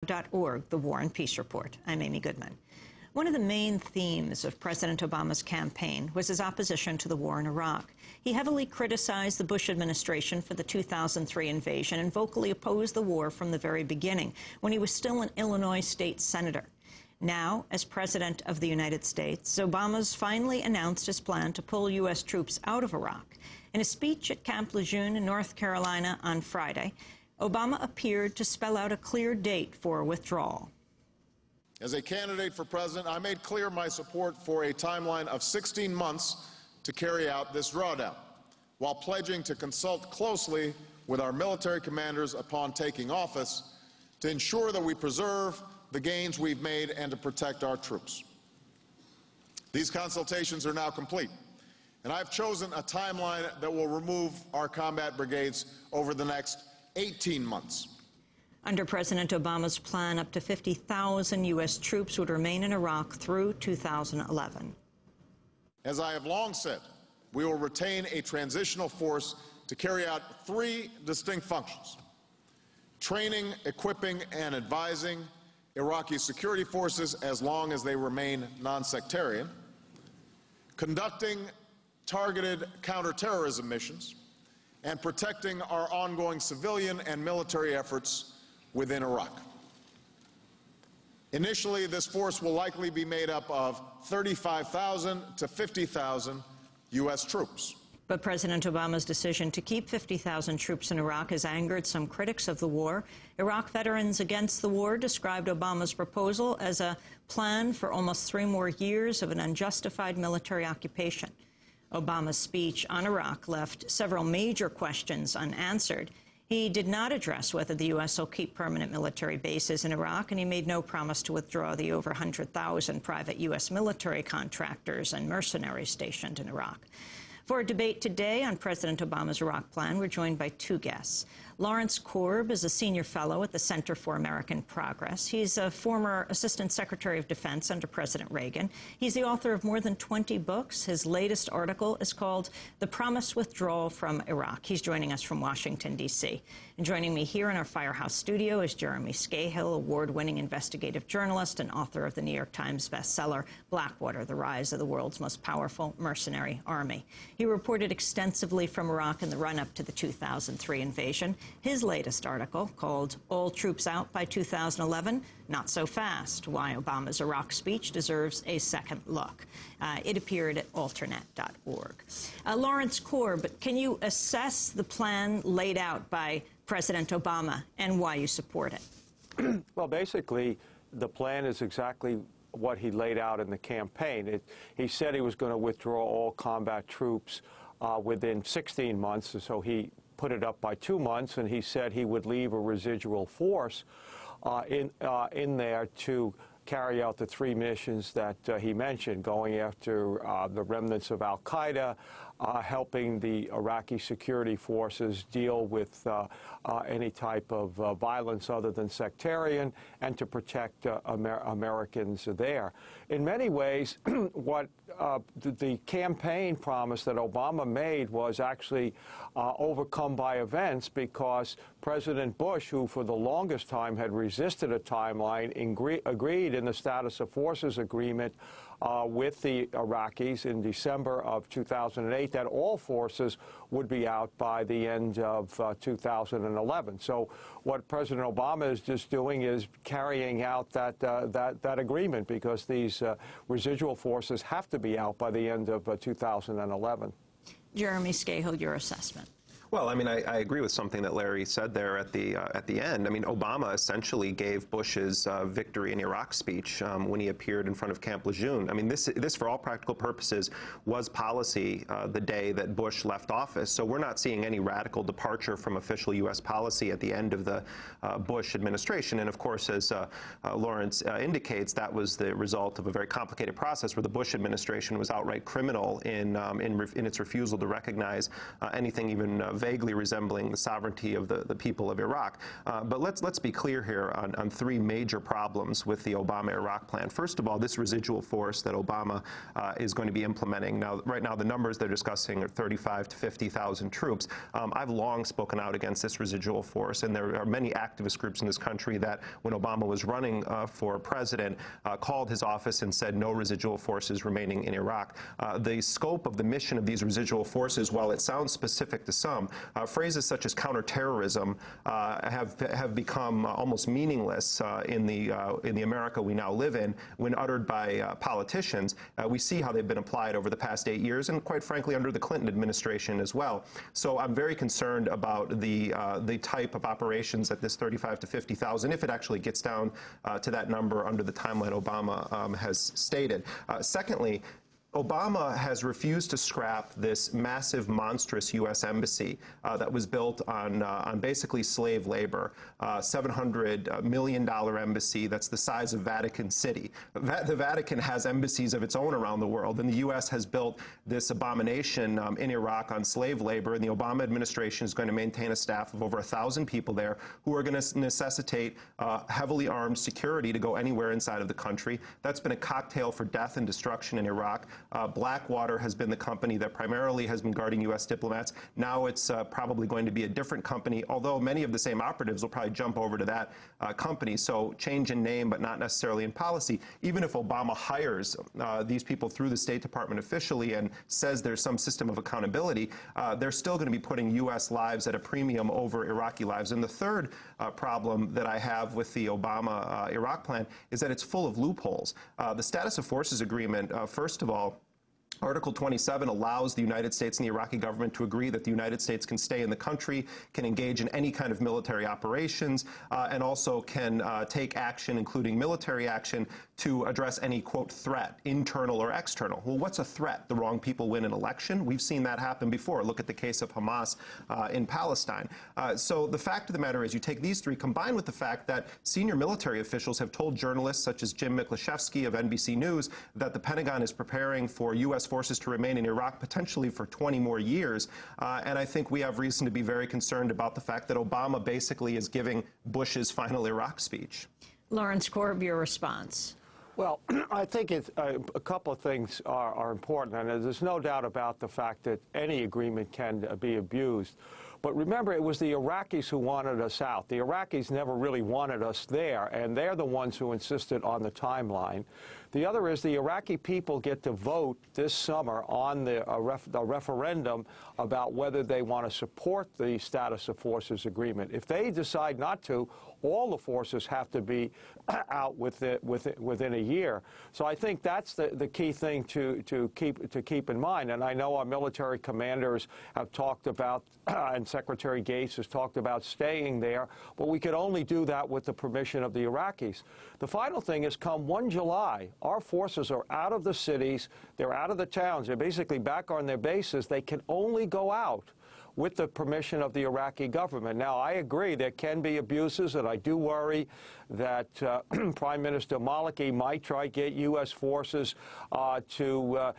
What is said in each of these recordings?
.org, The War and Peace Report. I'm Amy Goodman. One of the main themes of President Obama's campaign was his opposition to the war in Iraq. He heavily criticized the Bush administration for the 2003 invasion and vocally opposed the war from the very beginning, when he was still an Illinois state senator. Now, as President of the United States, Obama's finally announced his plan to pull U.S. troops out of Iraq. In a speech at Camp Lejeune in North Carolina on Friday, Obama appeared to spell out a clear date for withdrawal. As a candidate for president, I made clear my support for a timeline of 16 months to carry out this drawdown, while pledging to consult closely with our military commanders upon taking office to ensure that we preserve the gains we've made and to protect our troops. These consultations are now complete, and I've chosen a timeline that will remove our combat brigades over the next 18 months. Under President Obama's plan, up to 50,000 U.S. troops would remain in Iraq through 2011. As I have long said, we will retain a transitional force to carry out three distinct functions: training, equipping, and advising Iraqi security forces as long as they remain non-sectarian, conducting targeted counterterrorism missions, and protecting our ongoing civilian and military efforts within Iraq. Initially, this force will likely be made up of 35,000 to 50,000 U.S. troops. But President Obama's decision to keep 50,000 troops in Iraq has angered some critics of the war. Iraq Veterans Against the War described Obama's proposal as a plan for almost 3 more years of an unjustified military occupation. Obama's speech on Iraq left several major questions unanswered. He did not address whether the U.S. will keep permanent military bases in Iraq, and he made no promise to withdraw the over 100,000 private U.S. military contractors and mercenaries stationed in Iraq. For a debate today on President Obama's Iraq plan, we're joined by 2 guests. Lawrence Korb is a senior fellow at the Center for American Progress. He's a former Assistant Secretary of Defense under President Reagan. He's the author of more than 20 books. His latest article is called The Promised Withdrawal from Iraq. He's joining us from Washington, D.C. And joining me here in our Firehouse studio is Jeremy Scahill, award-winning investigative journalist and author of the New York Times bestseller, Blackwater, The Rise of the World's Most Powerful Mercenary Army. He reported extensively from Iraq in the run-up to the 2003 invasion. His latest article, called All Troops Out by 2011, Not So Fast, Why Obama's Iraq Speech Deserves a Second Look. It appeared at alternet.org. Lawrence Korb, can you assess the plan laid out by President Obama and why you support it? Well, basically, the plan is exactly what he laid out in the campaign. He said he was going to withdraw all combat troops within 16 months, so he put it up by 2 months, and he said he would leave a residual force in there to carry out the 3 missions that he mentioned, going after the remnants of al-Qaeda, helping the Iraqi security forces deal with any type of violence other than sectarian, and to protect Americans there. In many ways, what the campaign promise that Obama made was actually overcome by events, because President Bush, who for the longest time had resisted a timeline, agreed in the Status of Forces Agreement with the Iraqis in December of 2008 that all forces would be out by the end of 2011. So what President Obama is just doing is carrying out that agreement, because these residual forces have to be out by the end of 2011. Jeremy Scahill, your assessment. Well, I mean, I agree with something that Larry said there at the end. I mean, Obama essentially gave Bush's victory in Iraq speech when he appeared in front of Camp Lejeune. I mean, this for all practical purposes was policy the day that Bush left office. So we're not seeing any radical departure from official U.S. policy at the end of the Bush administration. And of course, as Lawrence indicates, that was the result of a very complicated process where the Bush administration was outright criminal in its refusal to recognize anything even vaguely resembling the sovereignty of the people of Iraq. But let's be clear here on three major problems with the Obama-Iraq plan. First of all, this residual force that Obama is going to be implementing. Now, right now, the numbers they're discussing are 35 to 50,000 troops. I've long spoken out against this residual force, and there are many activist groups in this country that, when Obama was running for president, called his office and said no residual forces remaining in Iraq. The scope of the mission of these residual forces, while it sounds specific to some, phrases such as counterterrorism have become almost meaningless in the America we now live in when uttered by politicians. We see how they've been applied over the past 8 years, and quite frankly under the Clinton administration as well. So I'm very concerned about the type of operations that this 35 to 50,000, if it actually gets down to that number under the timeline Obama has stated. Secondly, Obama has refused to scrap this massive, monstrous U.S. embassy that was built on basically slave labor, $700 million embassy that's the size of Vatican City. The Vatican has embassies of its own around the world, and the U.S. has built this abomination in Iraq on slave labor, and the Obama administration is going to maintain a staff of over 1,000 people there who are going to necessitate heavily armed security to go anywhere inside of the country. That's been a cocktail for death and destruction in Iraq. Blackwater has been the company that primarily has been guarding U.S. diplomats. Now it's probably going to be a different company, although many of the same operatives will probably jump over to that company. So change in name, but not necessarily in policy. Even if Obama hires these people through the State Department officially and says there's some system of accountability, they're still going to be putting U.S. lives at a premium over Iraqi lives. And the third problem that I have with the Obama-Iraq plan is that it's full of loopholes. The Status of Forces Agreement, first of all, Article 27 allows the United States and the Iraqi government to agree that the United States can stay in the country, can engage in any kind of military operations, and also can take action, including military action, to address any, quote, threat, internal or external. Well, what's a threat? The wrong people win an election? We've seen that happen before. Look at the case of Hamas in Palestine. So the fact of the matter is, you take these three, combined with the fact that senior military officials have told journalists such as Jim Miklashevsky of NBC News that the Pentagon is preparing for U.S. forces to remain in Iraq potentially for 20 more years. And I think we have reason to be very concerned about the fact that Obama basically is giving Bush's final Iraq speech. Lawrence Korb, your response. Well, I think it's, a couple of things are important, and there's no doubt about the fact that any agreement can be abused. But remember, it was the Iraqis who wanted us out. The Iraqis never really wanted us there, and they're the ones who insisted on the timeline. The other is the Iraqi people get to vote this summer on the referendum about whether they want to support the Status of Forces Agreement. If they decide not to, all the forces have to be out within a year. So I think that's the key thing to keep in mind. And I know our military commanders have talked about, and Secretary Gates has talked about staying there, but we could only do that with the permission of the Iraqis. The final thing is, come 1 July, our forces are out of the cities, they're out of the towns, they're basically back on their bases. They can only go out with the permission of the Iraqi government. Now, I agree there can be abuses, and I do worry that Prime Minister Maliki might try to get U.S. forces to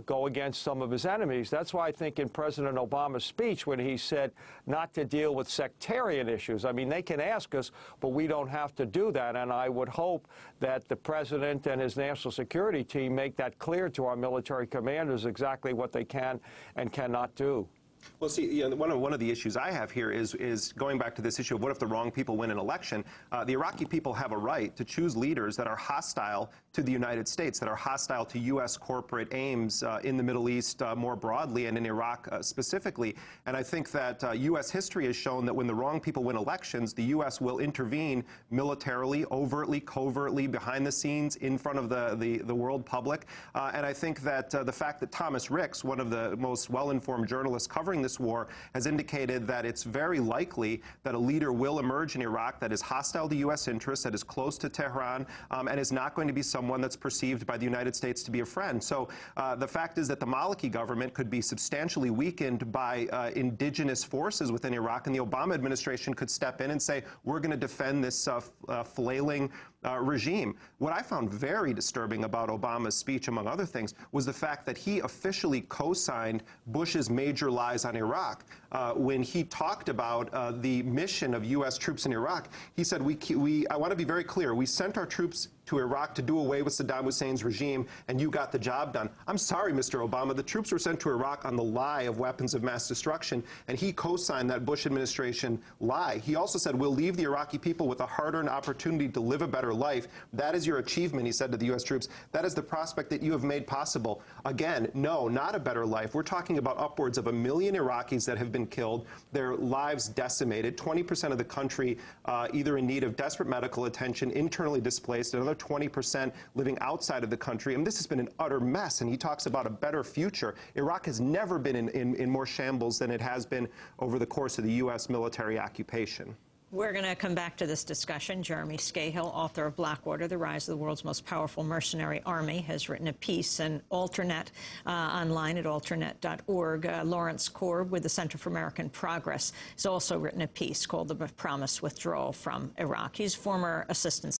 go against some of his enemies. That's why I think in President Obama's speech, when he said not to deal with sectarian issues, I mean, they can ask us, but we don't have to do that. And I would hope that the president and his national security team make that clear to our military commanders exactly what they can and cannot do. Well, see, you know, one of the issues I have here is going back to this issue of what if the wrong people win an election. The Iraqi people have a right to choose leaders that are hostile to the United States, that are hostile to U.S. corporate aims in the Middle East more broadly and in Iraq specifically. And I think that U.S. history has shown that when the wrong people win elections, the U.S. will intervene militarily, overtly, covertly, behind the scenes, in front of the world public. And I think that the fact that Thomas Ricks, one of the most well-informed journalists covering this war, has indicated that it's very likely that a leader will emerge in Iraq that is hostile to U.S. interests, that is close to Tehran, and is not going to be someone that's perceived by the United States to be a friend. So the fact is that the Maliki government could be substantially weakened by indigenous forces within Iraq, and the Obama administration could step in and say, we're going to defend this flailing regime. What I found very disturbing about Obama's speech, among other things, was the fact that he officially co-signed Bush's major lies on Iraq. When he talked about the mission of U.S. troops in Iraq, he said, I want to be very clear, we sent our troops to Iraq to do away with Saddam Hussein's regime, and you got the job done. I'm sorry, Mr. Obama, the troops were sent to Iraq on the lie of weapons of mass destruction, and he co-signed that Bush administration lie. He also said, we'll leave the Iraqi people with a hard-earned opportunity to live a better life. That is your achievement, he said to the U.S. troops. That is the prospect that you have made possible. Again, no, not a better life. We're talking about upwards of 1 million Iraqis that have been killed, their lives decimated, 20% of the country either in need of desperate medical attention, internally displaced, another 20% living outside of the country. And this has been an utter mess, and he talks about a better future. Iraq has never been in more shambles than it has been over the course of the U.S. military occupation. We're going to come back to this discussion. Jeremy Scahill, author of Blackwater, The Rise of the World's Most Powerful Mercenary Army, has written a piece, and Alternet online at alternet.org. Lawrence Korb with the Center for American Progress has also written a piece called The Promised Withdrawal from Iraq. He's former assistant